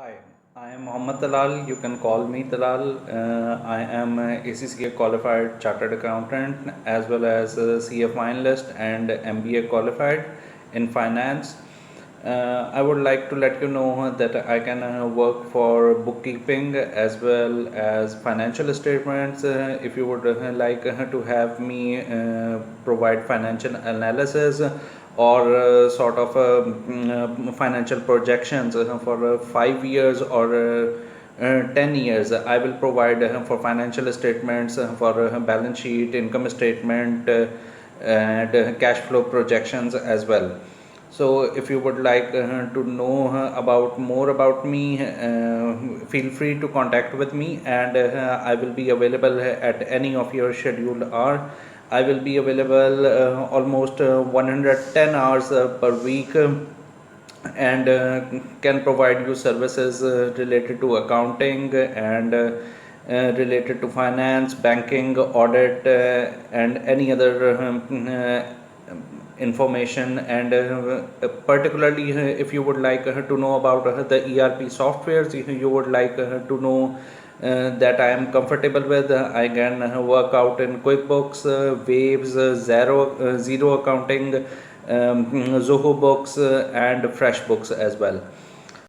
Hi, I am Mohammad Talal. You can call me Talal. I am a ACCA qualified chartered accountant as well as a CA finalist and MBA qualified in finance. I would like to let you know that I can work for bookkeeping as well as financial statements. If you would like to have me provide financial analysis or financial projections for 5 years or 10 years, I will provide for financial statements, for balance sheet, income statement, and cash flow projections as well. So if you would like to know about more about me, feel free to contact with me, and I will be available at any of your scheduled hour. I will be available almost 110 hours per week, and can provide you services related to accounting and related to finance, banking, audit, and any other information. And particularly if you would like to know about the ERP softwares, if you would like to know that I am comfortable with, I can work out in QuickBooks, Waves, Xero accounting, Zoho Books, and FreshBooks as well.